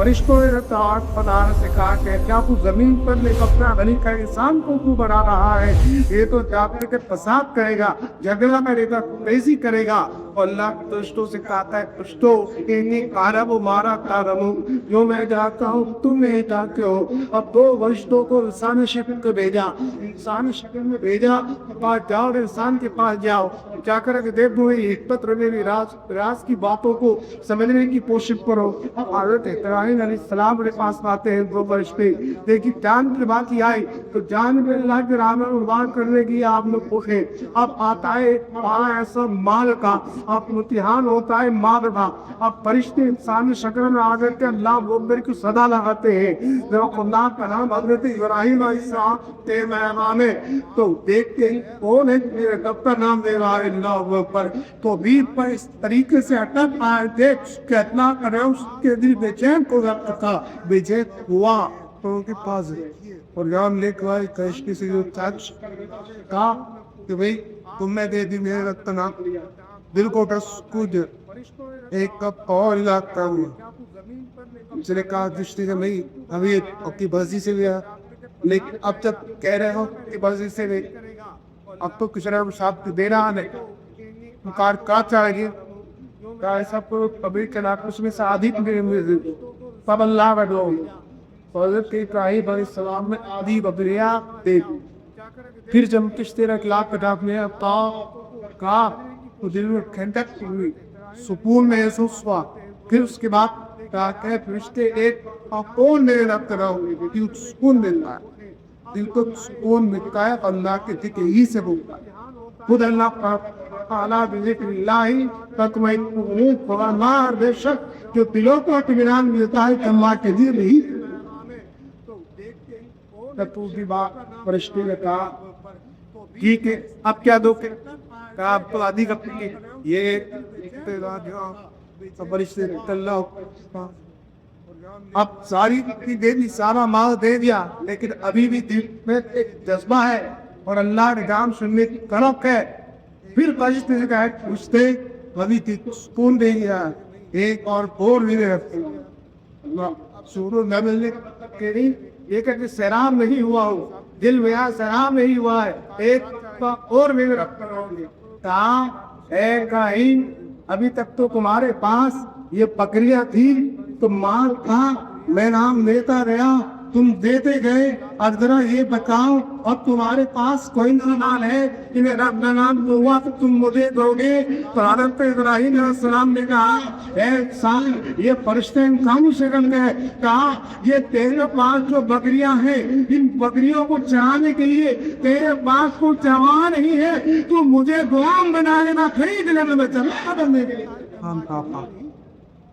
فرشتوں نے آٹھ پدار سے کہا کہ کیا تو زمین پر ایک اپنا غنی کا انسان کو تو بنا رہا ہے؟ یہ تو جا کر کے فساد کرے گا، جھگڑا کرے گا، بیزی کرے گا۔ اور اللہ کے فرشتوں سے کہتا ہے فرشتوں انی قارب مارا کارم، جو میں جاتا ہوں تم نہیں جاتے ہو۔ اب دو فرشتوں کو انسان شکل کو بھیجا، انسان شکل میں بھیجا، پاس جاؤ، انسان کے پاس جاؤ، جا کر کے دیکھو یہ حکمت رہنے راز کی باتوں کو سمجھنے کی کوشش کرو۔ حضرت ابراہیم علیہ السلام کے پاس آتے ہیں دو فرشتے، دیکھیے جان کی بات ہی آئی تو جان میں اللہ کے راہ میں قربان کرنے کی آپ لوگ پوچھے۔ اب آتا ہے وہاں ایسا مال کا، اب امتحان ہوتا ہے مال کا۔ اب فرشتے انسان شکل میں آ کر کے اللہ اکبر کی صدا لگاتے ہیں، جب خدا کا نام حضرت ابراہیم علیہ السلام تیرے مہمان ہے تو دیکھتے ہیں کون ہے میرے رب کا نام لے رہا ہے اللہ اکبر، تو بھی پر اس طریقے سے اٹک آئے دیکھ کہ اتنا کرے اس کے دل بے چین کو رکھتا تھا، بے چین ہوا تو ان کے پاس اور یام لے کے آئے کشتی سے جو چاچ کہا کہ بھئی تم میں دے دی میرے رب کا نام، دل کو بس کچھ ایک کپ اور علاقہ ہوا۔ اس نے کہا کشتی سے نہیں ابھی اپنی بازی سے لیا، لیکن اب جب کہہ رہے ہو کہ بازی سے نہیں، اب تو کچھ رہے صاحب دے رہا نہیں، مکار کا چاہیے ایسا کو کبھی چلا اس میں سے آدھی پب اللہ کا دو حضرت ابراہیم علیہ السلام میں آدھی بکریاں دے دی۔ پھر جب کشتی رکھ لاکھ کٹاپ نے کہا تو دل میں ٹھنڈک ہوئی، سکون محسوس ہوا۔ پھر اس کے بعد کہا کہ فرشتے ایک کون میرے رب کر رہا ہوں دل کو سکون ملتا ہے، دل کو سکون ملتا ہے اللہ کے ذکر ہی سے بولتا ہے۔ خود اللہ تعالیٰ بذکر اللہ تطمئن القلوب، فرمایا بے شک جو دلوں کو اطمینان ملتا ہے اللہ کے ذکر ہی۔ تو کی بات فرشتے نے کہا ٹھیک ہے اب کیا دو، کہا اب تو آدھی کپ کی یہ فرشتے اللہ اب ساری دے دی، سارا مال دے دیا، لیکن ابھی بھی دل میں ایک جذبہ ہے اور اللہ کے کام سننے کی تڑپ ہے۔ پھر فرشتے سے کہا پوچھتے ابھی سکون دے گیا ایک اور بور بھی رکھتے شروع نہ ملنے کے لیے یہ کہ سیراب نہیں ہوا ہو، دل میں سیراب نہیں ہوا ہے، ایک اور بھی رکھ رہا ہوں۔ کہا اے کائن ابھی تک تو تمہارے پاس یہ بکریاں تھی تو مال تھا، میں نام لیتا رہا تم دیتے گئے، اب ذرا یہ بتاؤ اب تمہارے پاس کوئی مال ہے کہ میں رب کا نام ہوا تو تم مجھے دو گے؟ تو حضرت ابراہیم علیہ السلام نے کہا اے انسان یہ فرشتے کم سے کم ہے، کہا یہ تیرے پاس جو بکریاں ہیں ان بکریوں کو چرانے کے لیے تیرے پاس کو چروا نہیں ہے، تو مجھے غلام بنا لینا خرید لینا میں چلا کرنے کے لیے۔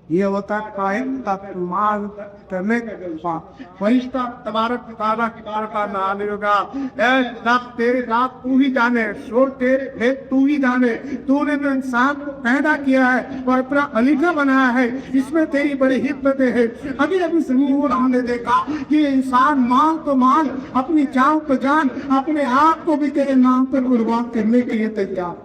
یہ ہوتا ہے قائم تمام کرنے کا فرشتہ تبارک تعالیٰ کی بارگاہ میں آنے لگا، اے رب تیرے رات تو ہی جانے، شور تیرے بھید تو ہی جانے، تو نے تو انسان کو پیدا کیا ہے اور اپنا خلیفہ بنایا ہے، اس میں تیری بڑی حکمتیں ہیں۔ ابھی ضرور ہم نے دیکھا کہ انسان مال تو مال، اپنی جان پہ جان، اپنے آپ کو بھی تیرے نام پر قربان کرنے کے لیے تیار۔